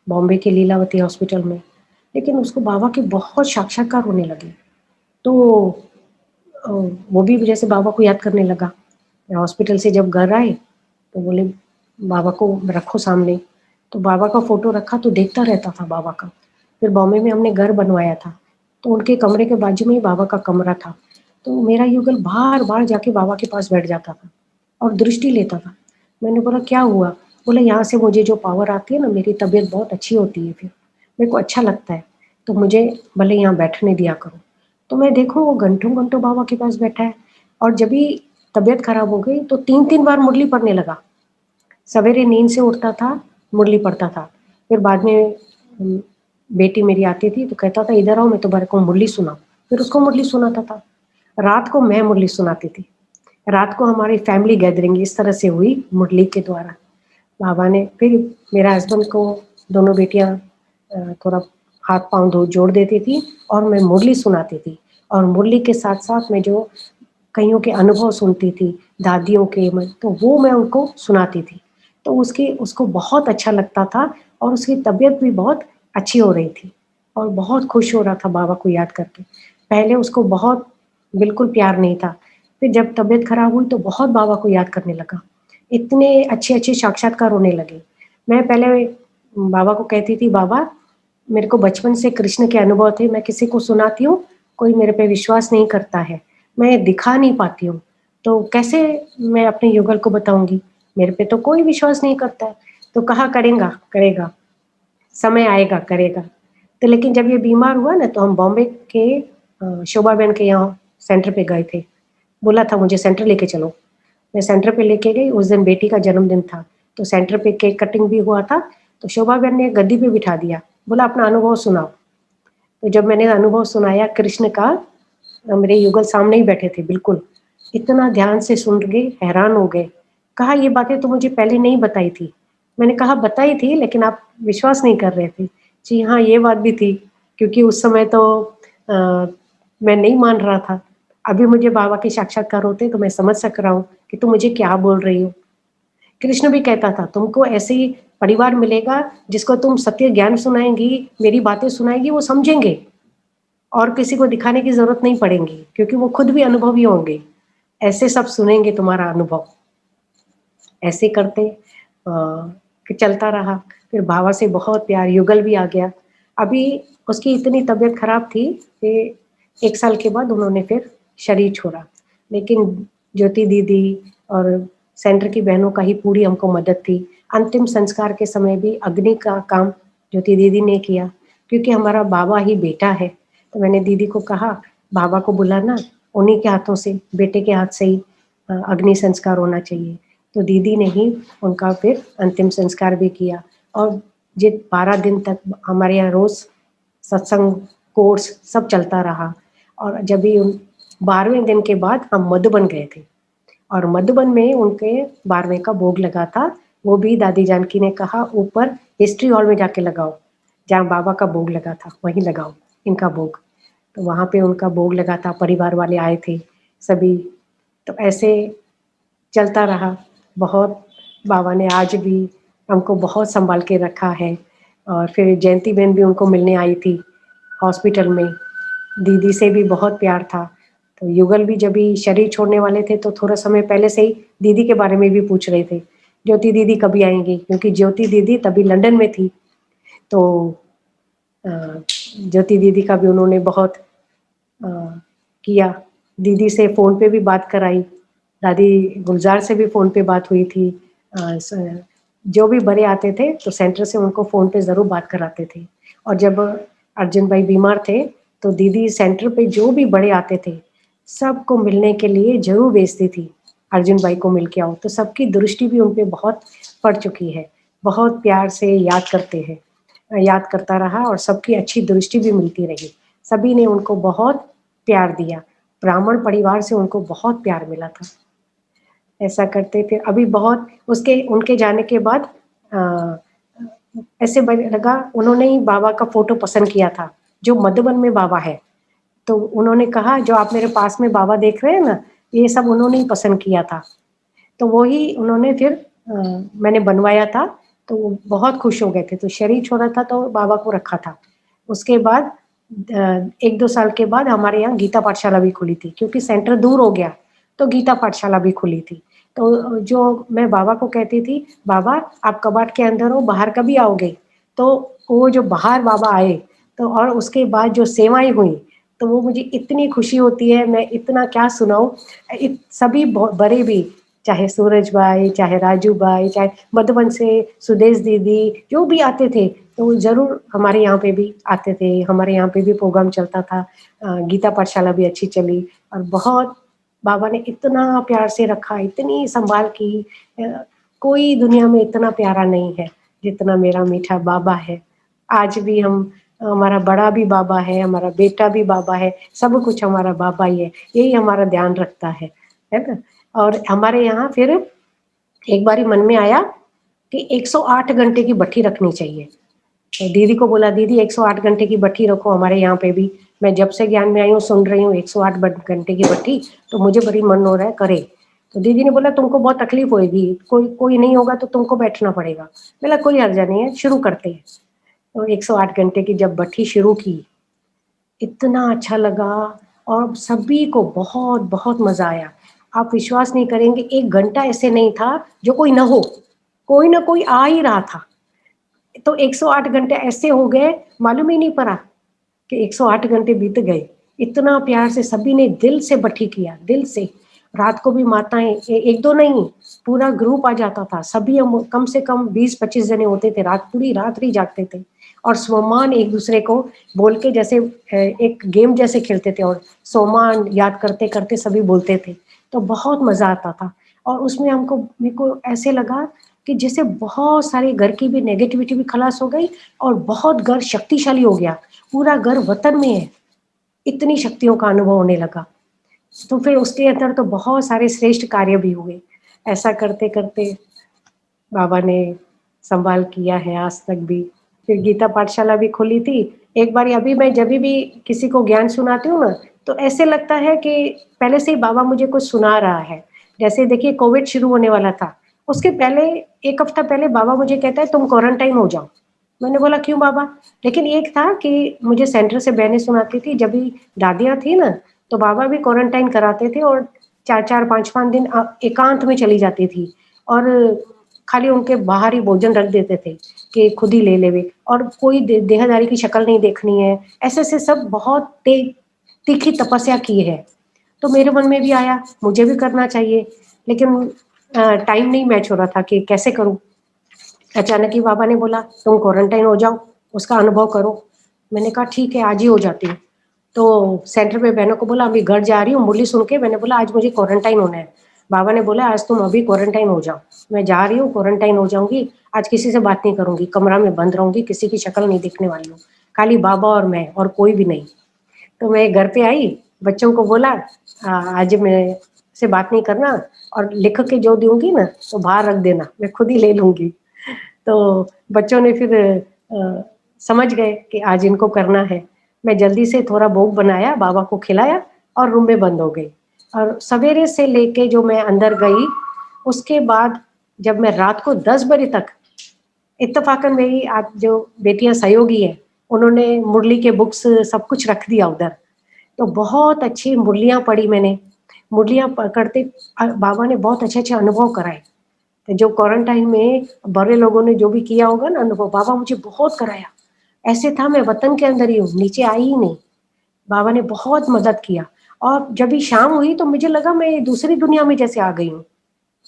बॉम्बे के लीलावती हॉस्पिटल में। लेकिन उसको बाबा के बहुत साक्षात्कार होने लगे। तो वो भी जैसे बाबा को याद करने लगा। हॉस्पिटल से जब घर आए तो बोले बाबा को रखो सामने। तो बाबा का फ़ोटो रखा तो देखता रहता था बाबा का। फिर बॉम्बे में हमने घर बनवाया था, तो उनके कमरे के बाजू में ही बाबा का कमरा था। तो मेरा युगल बार-बार जाके बाबा के पास बैठ जाता था और दृष्टि लेता था। मैंने बोला क्या हुआ? बोला यहाँ से मुझे जो पावर आती है ना, मेरी तबीयत बहुत अच्छी होती है फिर। मेरे को अच्छा लगता है, तो मुझे भले यहाँ बैठने दिया करो। तो मैं देखूँ वो घंटों-घंटों बाबा के पास बैठा है और जब भी तबीयत खराब हो गई तो 3-3 बार मुरली पढ़ने लगा। सवेरे नींद से उठता था, मुरली पढ़ता था। फिर बाद में बेटी मेरी आती थी तो कहता था इधर आओ मैं तुम्हारे को मुरली सुनाऊँ। फिर उसको मुरली सुनाता था। रात को मैं मुरली सुनाती थी। रात को हमारी फैमिली गैदरिंग इस तरह से हुई मुरली के द्वारा। बाबा ने फिर मेरा हस्बैंड को दोनों बेटियाँ थोड़ा हाथ-पाँव धो जोड़ देती थी और मैं मुरली सुनाती थी। और मुरली के साथ-साथ मैं जो कइयों के अनुभव सुनती थी, दादियों के मैं तो वो मैं उनको सुनाती थी। तो उसको बहुत अच्छा लगता था और उसकी तबीयत भी बहुत अच्छी हो रही थी और बहुत खुश हो रहा था बाबा को याद करके। पहले उसको बहुत बिल्कुल प्यार नहीं था, फिर जब तबीयत खराब हुई तो बहुत बाबा को याद करने लगा। इतने अच्छे-अच्छे साक्षात्कार होने लगे। मैं पहले बाबा को कहती थी, "बाबा, मेरे को बचपन से कृष्ण के अनुभव थे, मैं किसी को सुनाती हूँ, कोई मेरे पे विश्वास नहीं करता है। मैं दिखा नहीं पाती हूँ, तो कैसे मैं अपने युगल को बताऊँगी? मेरे पे तो कोई विश्वास नहीं करता है।" तो कहा, "करेगा, करेगा, समय आएगा, करेगा।" तो लेकिन जब ये बीमार हुआ ना, तो हम बॉम्बे के शोभा बहन के यहाँ सेंटर पे गए थे। बोला था, "मुझे सेंटर लेके चलो।" मैं सेंटर पे लेके गई, उस दिन बेटी का जन्मदिन था, तो सेंटर पे केक कटिंग भी हुआ था, तो शोभा बहन ने गद्दी पे बिठा दिया, बोला, "अपना अनुभव सुनाओ।" तो जब मैंने अनुभव सुनाया कृष्ण का, मेरे युगल सामने ही बैठे थे बिल्कुल, इतना ध्यान से सुन के हैरान हो गए। कहा, "ये बातें तो मुझे पहले नहीं बताई थी।" मैंने कहा, "बताई थी, लेकिन आप विश्वास नहीं कर रहे थे।" जी हाँ, ये बात भी थी, क्योंकि उस समय तो अ, मैं नहीं मान रहा था। अभी मुझे बाबा के साक्षात्कार होते तो मैं समझ सक रहा हूँ कि तुम मुझे क्या बोल रही हो। कृष्ण भी कहता था, "तुमको ऐसे ही परिवार मिलेगा, जिसको तुम सत्य ज्ञान सुनाएँगी, मेरी बातें सुनाएँगी, वो समझेंगे और किसी को दिखाने की ज़रूरत नहीं पड़ेगी, क्योंकि वो खुद भी अनुभवी होंगे। ऐसे सब सुनेंगे तुम्हारा अनुभव।" ऐसे करते कि चलता रहा। फिर बाबा से बहुत प्यार, युगल भी आ गया। अभी उसकी इतनी तबीयत खराब थी कि 1 साल के बाद उन्होंने फिर शरीर छोड़ा। लेकिन ज्योति दीदी और सेंटर की बहनों का ही पूरी हमको मदद थी। अंतिम संस्कार के समय भी अग्नि का काम ज्योति दीदी ने किया, क्योंकि हमारा बाबा ही बेटा है। तो मैंने दीदी को कहा, "बाबा को बुलाना, उन्हीं के हाथों से, बेटे के हाथ से ही अग्नि संस्कार होना चाहिए।" तो दीदी ने ही उनका फिर अंतिम संस्कार भी किया और जे 12 दिन तक हमारे यहाँ रोज़ सत्संग, कोर्स सब चलता रहा और जब भी उन 12वें दिन के बाद हम मधुबन गए थे और मधुबन में उनके 12वें का भोग लगा था। वो भी दादी जानकी ने कहा ऊपर हिस्ट्री हॉल में जाके लगाओ, जहाँ बाबा का भोग लगा था, वहीं लगाओ इनका भोग। तो वहाँ पे उनका भोग लगा था, परिवार वाले आए थे सभी। तो ऐसे चलता रहा। बहुत बाबा ने आज भी हमको बहुत सँभाल के रखा है और फिर जयंती बहन भी उनको मिलने आई थी हॉस्पिटल में। दीदी से भी बहुत प्यार था। तो युगल भी जब भी शरीर छोड़ने वाले थे तो थोड़ा समय पहले से ही दीदी के बारे में भी पूछ रहे थे, ज्योति दीदी कभी आएँगी? क्योंकि ज्योति दीदी तभी लंदन में थी। तो अ, ज्योति दीदी का भी उन्होंने बहुत अ, किया। दीदी से फ़ोन पे भी बात कराई, दादी गुलज़ार से भी फ़ोन पे बात हुई थी। अ, स जो भी बड़े आते थे तो सेंटर से उनको फ़ोन पे ज़रूर बात कराते थे और जब अर्जुन भाई बीमार थे, तो दीदी सेंटर पे जो भी बड़े आते थे, सबको मिलने के लिए ज़रूर भेजती थी, अर्जुन भाई को मिल के आओ। तो सबकी दृष्टि भी उन पे बहुत पड़ चुकी है, बहुत प्यार से याद करते हैं। याद करता रहा और सबकी अच्छी दृष्टि भी मिलती रही। सभी ने उनको बहुत प्यार दिया। ब्राह्मण परिवार से उनको बहुत प्यार मिला था। ऐसा करते फिर अभी बहुत उसके उनके जाने के बाद अ, ऐसे लगा उन्होंने ही बाबा का फ़ोटो पसंद किया था, जो मधुबन में बाबा है। तो उन्होंने कहा जो आप मेरे पास में बाबा देख रहे हैं ना, ये सब उन्होंने ही पसंद किया था। तो वो ही उन्होंने फिर मैंने बनवाया था, तो वो बहुत खुश हो गए थे। तो शरीर छोड़ा था तो बाबा को रखा था। उसके बाद 1-2 साल के बाद हमारे यहाँ गीता पाठशाला भी खुली थी, क्योंकि सेंटर दूर हो गया, तो गीता पाठशाला भी खुली थी। तो जो मैं बाबा को कहती थी, "बाबा आप कबाट के अंदर हो, बाहर कभी आओगे?" तो वो जो बाहर बाबा आए, तो और उसके बाद जो सेवाएँ हुई, तो वो मुझे इतनी खुशी होती है, मैं इतना क्या सुनाऊँ। सभी बड़े भी, चाहे सूरज भाई, चाहे राजू भाई, चाहे मधुबन से सुदेश दीदी, जो भी आते थे, तो ज़रूर हमारे यहाँ पे भी आते थे। हमारे यहाँ पे भी प्रोग्राम चलता था। गीता पाठशाला भी अच्छी चली और बहुत बाबा ने इतना प्यार से रखा, इतनी संभाल की। कोई दुनिया में इतना प्यारा नहीं है, जितना मेरा मीठा बाबा है। आज भी हम हमारा बड़ा भी बाबा है, हमारा बेटा भी बाबा है, सब कुछ हमारा बाबा ही है। यही हमारा ध्यान रखता है ना? और हमारे यहाँ फिर एक बारी मन में आया कि 108 घंटे की भट्ठी रखनी चाहिए। तो दीदी को बोला, "दीदी 108 घंटे की भट्ठी रखो हमारे यहाँ पे भी।" मैं जब से ज्ञान में आई हूँ सुन रही हूँ 108 घंटे की भट्ठी, तो मुझे बड़ी मन हो रहा है करे। तो दीदी ने बोला, "तुमको बहुत तकलीफ होएगी, कोई कोई नहीं होगा तो तुमको बैठना पड़ेगा।" मैं बोला, "कोई हर्जा नहीं है, शुरू करते हैं।" तो 108 घंटे की जब भट्ठी शुरू की, इतना अच्छा लगा और सभी को बहुत-बहुत मज़ा आया। आप विश्वास नहीं करेंगे 1 घंटा ऐसे नहीं था जो कोई ना हो, कोई ना कोई आ ही रहा था। तो 108 घंटे ऐसे हो गए मालूम ही नहीं पड़ा कि 108 घंटे बीत गए। इतना प्यार से सभी ने दिल से भट्ठी किया, दिल से। रात को भी माताएँ 1-2 नहीं, पूरा ग्रुप आ जाता था। सभी हम कम से कम 20-25 जने होते थे, पूरी रात ही जागते थे और स्वमान एक-दूसरे को बोल के जैसे एक गेम जैसे खेलते थे और सोमान याद करते-करते सभी बोलते थे। तो बहुत मज़ा आता था और उसमें मेरे को ऐसे लगा कि जैसे बहुत सारे घर की भी नेगेटिविटी भी खलास हो गई और बहुत घर शक्तिशाली हो गया। पूरा घर वतन में है, इतनी शक्तियों का अनुभव होने लगा। तो फिर उसके अंदर तो बहुत सारे श्रेष्ठ कार्य भी हुए। ऐसा करते-करते बाबा ने संभाल किया है आज तक भी। फिर गीता पाठशाला भी खुली थी। एक बारी अभी मैं जभी भी किसी को ज्ञान सुनाती हूँ ना, तो ऐसे लगता है कि पहले से ही बाबा मुझे कुछ सुना रहा है। जैसे देखिए कोविड शुरू होने वाला था, उसके पहले 1 हफ्ता पहले बाबा मुझे कहता है तुम क्वारंटाइन हो जाओ। मैंने बोला क्यों बाबा? लेकिन एक था कि मुझे सेंटर से बहनें सुनाती थी जब भी दादियाँ थी ना, तो बाबा भी क्वारंटाइन कराते थे और 4-4 5-5 दिन एकांत में चली जाती थी और खाली उनके बाहर ही भोजन रख देते थे कि खुद ही ले लेवे और कोई देहधारी की शक्ल नहीं देखनी है। ऐसे-ऐसे सब बहुत तीखी तपस्या की है। तो मेरे मन में भी आया मुझे भी करना चाहिए, लेकिन टाइम नहीं मैच हो रहा था कि कैसे करूँ? अचानक ही बाबा ने बोला तुम क्वारंटाइन हो जाओ, उसका अनुभव करो। मैंने कहा ठीक है आज ही हो जाती हूँ। तो सेंटर पे बहनों को बोला अभी घर जा रही हूँ, मुरली सुन के मैंने बोला आज मुझे क्वारंटाइन होना है। बाबा ने बोला आज तुम अभी क्वारंटाइन हो जाओ। मैं जा रही हूँ क्वारंटाइन हो जाऊँगी, आज किसी से बात नहीं करूँगी, कमरा में बंद रहूँगी, किसी की शक्ल नहीं दिखने वाली हूँ। खाली बाबा और मैं और कोई भी नहीं। तो मैं घर पे आई, बच्चों को बोला आज मैं से बात नहीं करना और लिख के जो दूँगी ना, तो बाहर रख देना, मैं खुद ही ले लूँगी। तो बच्चों ने फिर समझ गए कि आज इनको करना है। मैं जल्दी से थोड़ा भोग बनाया, बाबा को खिलाया और रूम में बंद हो गई। और सवेरे से लेके जो मैं अंदर गई, उसके बाद जब मैं रात को 10 बजे तक इत्तेफ़ाकन मेरी आप जो बेटियाँ सहयोगी हैं, उन्होंने मुरली के बुक्स सब कुछ रख दिया उधर। तो बहुत अच्छी मुरलियाँ पढ़ी मैंने। मुरलियाँ पकड़ते बाबा ने बहुत अच्छे-अच्छे अनुभव कराए। जो क्वारंटाइन में बड़े लोगों ने जो भी किया होगा ना अनुभव, बाबा मुझे बहुत कराया। ऐसे था मैं वतन के अंदर ही हूँ, नीचे आई ही नहीं। बाबा ने बहुत मदद किया और जब भी शाम हुई तो मुझे लगा मैं दूसरी दुनिया में जैसे आ गई हूँ।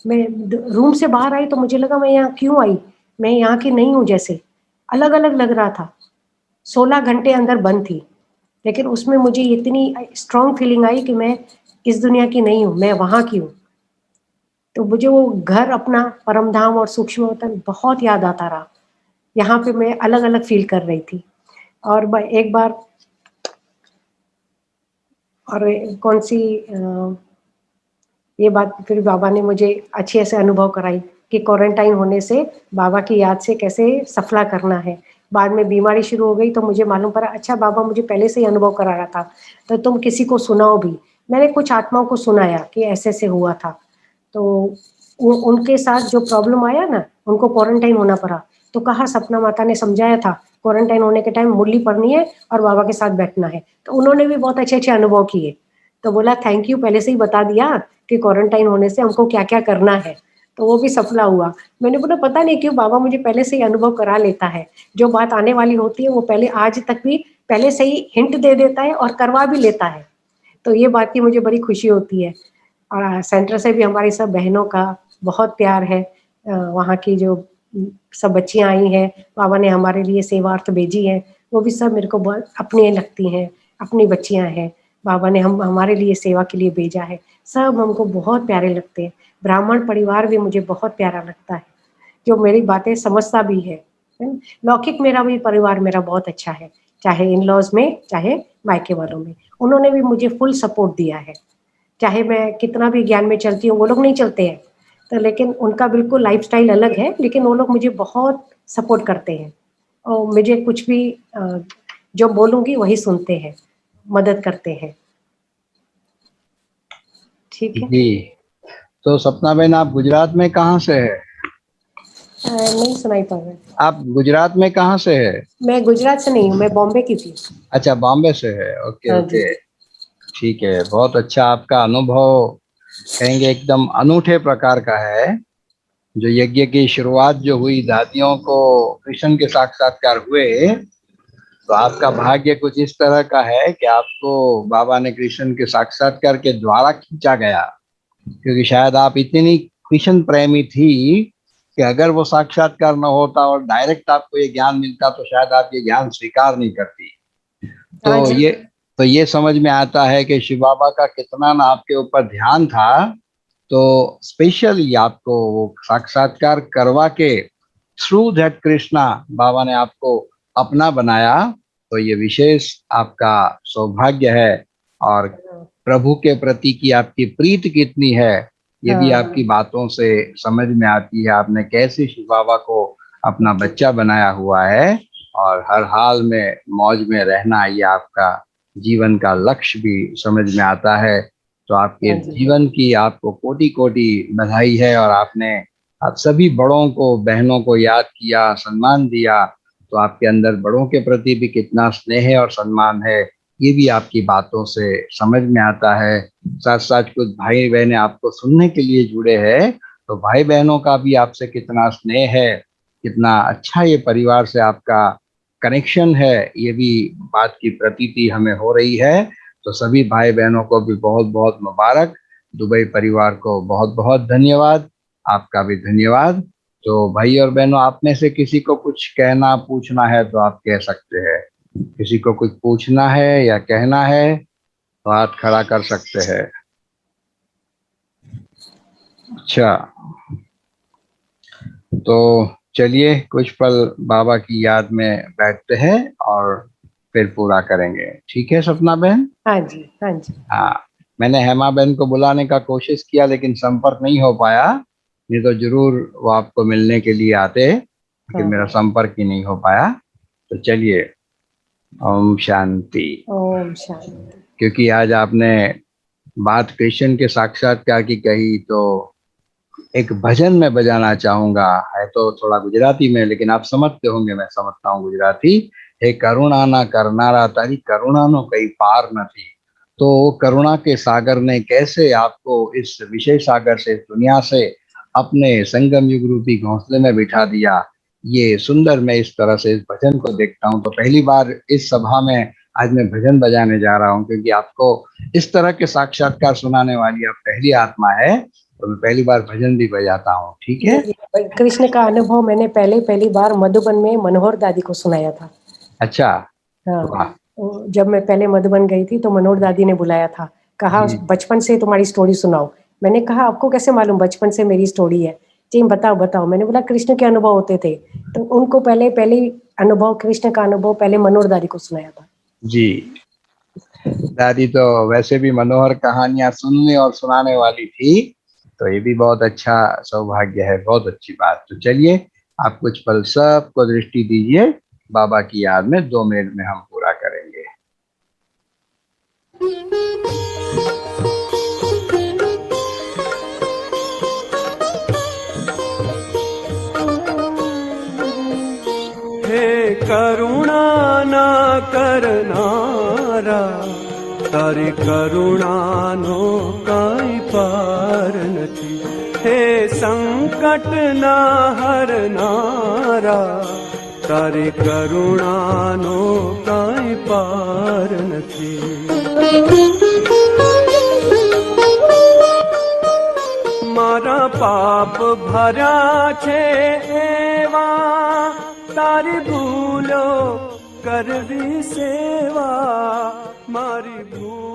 मैं रूम से बाहर आई तो मुझे लगा मैं यहाँ क्यों आई? मैं यहाँ की नहीं हूँ जैसे। अलग-अलग लग रहा था। 16 घंटे अंदर बंद थी, लेकिन उसमें मुझे इतनी स्ट्रॉन्ग फीलिंग आई कि मैं इस दुनिया की नहीं हूँ, मैं वहाँ की हूँ। तो मुझे वो घर अपना परम धाम और सूक्ष्म वतन बहुत याद आता रहा। यहाँ पे मैं अलग-अलग फ़ील कर रही थी और ब एक बार और कौन सी ये बात फिर बाबा ने मुझे अच्छे से अनुभव कराई कि क्वारंटाइन होने से बाबा की याद से कैसे सफला करना है। बाद में बीमारी शुरू हो गई तो मुझे मालूम पड़ा, अच्छा बाबा मुझे पहले से ही अनुभव करा रहा था, तो तुम किसी को सुनाओ भी। मैंने कुछ आत्माओं को सुनाया कि ऐसे-ऐसे हुआ था। तो उनके साथ जो प्रॉब्लम आया ना, उनको क्वारंटाइन होना पड़ा। तो कहा सपना माता ने समझाया था, क्वारंटाइन होने के टाइम मुरली पढ़नी है और बाबा के साथ बैठना है। तो उन्होंने भी बहुत अच्छे-अच्छे अनुभव किए। तो बोला थैंक यू, पहले से ही बता दिया कि क्वारंटाइन होने से हमको क्या-क्या करना है। तो वो भी सफला हुआ। मैंने बोला पता नहीं क्यों बाबा मुझे पहले से ही अनुभव करा लेता है। जो बात आने वाली होती है वो पहले आज तक भी पहले से ही हिंट दे देता है और करवा भी लेता है। तो ये बात की मुझे बड़ी खुशी होती है। सेंटर से भी हमारी सब बहनों का बहुत प्यार है। वहाँ की जो सब बच्चियाँ आई हैं, बाबा ने हमारे लिए सेवार्थ भेजी है, वो भी सब मेरे को बहुत अपनी लगती हैं, अपनी बच्चियाँ हैं। बाबा ने हम हमारे लिए सेवा के लिए भेजा है। सब हमको बहुत प्यारे लगते हैं। ब्राह्मण परिवार भी मुझे बहुत प्यारा लगता है, जो मेरी बातें समझता भी है। लौकिक मेरा भी परिवार मेरा बहुत अच्छा है, चाहे इन-लॉज़ में, चाहे मायके वालों में। उन्होंने भी मुझे फुल सपोर्ट दिया है। चाहे मैं कितना भी ज्ञान में चलती हूँ, वो लोग नहीं चलते हैं। तो लेकिन उनका बिल्कुल लाइफ़स्टाइल अलग है, लेकिन वो लोग मुझे बहुत सपोर्ट करते हैं और मुझे कुछ भी जो बोलूँगी वही सुनते हैं, मदद करते हैं। ठीक है? जी। तो सपना बहन, आप गुजरात में कहाँ से है? नहीं सुनाई पड़ रहा है। आप गुजरात में कहाँ से है? मैं गुजरात से नहीं हूँ, मैं बॉम्बे की थी। अच्छा, बॉम्बे से है। ओके हाँ जी। ओके, ठीक है। बहुत अच्छा आपका अनुभव, कहेंगे एकदम अनूठे प्रकार का है। जो यज्ञ की शुरुआत जो हुई, दादियों को कृष्ण के साक्षात्कार हुए, तो आपका भाग्य कुछ इस तरह का है कि आपको बाबा ने कृष्ण के साक्षात्कार के द्वारा खींचा गया। क्योंकि शायद आप इतनी कृष्ण प्रेमी थी कि अगर वो साक्षात्कार न होता और डायरेक्ट आपको ये ज्ञान मिलता तो शायद आप ये ज्ञान स्वीकार नहीं करती। हाँ तो जी। ये समझ में आता है कि शिव बाबा का कितना ना आपके ऊपर ध्यान था। तो स्पेशली आपको वो साक्षात्कार करवा के थ्रू दैट कृष्णा बाबा ने आपको अपना बनाया। तो ये विशेष आपका सौभाग्य है। और प्रभु के प्रति की आपकी प्रीत कितनी है, ये भी आपकी बातों से समझ में आती है। आपने कैसे शिव बाबा को अपना बच्चा बनाया हुआ है और हर हाल में मौज में रहना, ये आपका जीवन का लक्ष्य भी समझ में आता है। तो आपके हाँ जी। जीवन की आपको कोटि कोटि बधाई है। और आपने आप सभी बड़ों को, बहनों को याद किया, सम्मान दिया। तो आपके अंदर बड़ों के प्रति भी कितना स्नेह और सम्मान है, ये भी आपकी बातों से समझ में आता है। साथ साथ कुछ भाई बहनें आपको सुनने के लिए जुड़े हैं, तो भाई बहनों का भी आपसे कितना स्नेह है, कितना अच्छा ये परिवार से आपका कनेक्शन है, ये भी बात की प्रतीति हमें हो रही है। तो सभी भाई बहनों को भी बहुत बहुत मुबारक। दुबई परिवार को बहुत बहुत धन्यवाद। आपका भी धन्यवाद। तो भाई और बहनों, आप में से किसी को कुछ कहना पूछना है तो आप कह सकते हैं। किसी को कुछ पूछना है या कहना है तो हाथ खड़ा कर सकते हैं। अच्छा, तो चलिए कुछ पल बाबा की याद में बैठते हैं और फिर पूरा करेंगे। ठीक है सपना बहन? हाँ जी, हाँ जी। हाँ, मैंने हेमा बहन को बुलाने का कोशिश किया लेकिन संपर्क नहीं हो पाया। नहीं तो जरूर वो आपको मिलने के लिए आते, लेकिन मेरा हाँ। संपर्क ही नहीं हो पाया। तो चलिए, ओम शांति। ओम शांति। क्योंकि आज आपने बात कृष्ण के साक्षात्कार की कही, तो एक भजन में बजाना चाहूंगा। है तो थोड़ा गुजराती में, लेकिन आप समझते होंगे, मैं समझता हूँ गुजराती। हे करुणा ना करनारा, तारी करुणा नो कई पार नहीं। तो करुणा के सागर ने कैसे आपको इस विषय सागर से, इस दुनिया से अपने संगम युग रूपी घोंसले में बिठा दिया, ये सुंदर मैं इस तरह से इस भजन को देखता हूँ। तो पहली बार इस सभा में आज मैं भजन बजाने जा रहा हूँ, क्योंकि आपको इस तरह के साक्षात्कार सुनाने वाली आप पहली आत्मा है। तो मैं पहली बार भजन भी बजाता हूँ, ठीक है? ये कृष्ण का अनुभव मैंने पहली बार मधुबन में मनोहर दादी को सुनाया था। अच्छा। हाँ, वाह। जब मैं पहले मधुबन गई थी तो मनोहर दादी ने बुलाया था, कहा जी बचपन से तुम्हारी स्टोरी सुनाओ। मैंने कहा आपको कैसे मालूम बचपन से मेरी स्टोरी है? जी बताओ बताओ। मैंने बोला कृष्ण के अनुभव होते थे, तो उनको पहले पहले अनुभव, कृष्ण का अनुभव पहले मनोहर दादी को सुनाया था। जी। दादी तो वैसे भी मनोहर कहानियां सुनने और सुनाने वाली थी, तो ये भी बहुत अच्छा सौभाग्य है, बहुत अच्छी बात। तो चलिए, आप कुछ पल सबको दृष्टि दीजिए, बाबा की याद में 2 मिनट में हम पूरा करेंगे। हे करुणा ना करनारा, तारी करुणानो काई पार નથી। हे संकट ना हरनारा, तारी करुणानो काई पार નથી। मारा पाप भरा छे एवा, तारी भूलो करवी सेवा, मारी भूल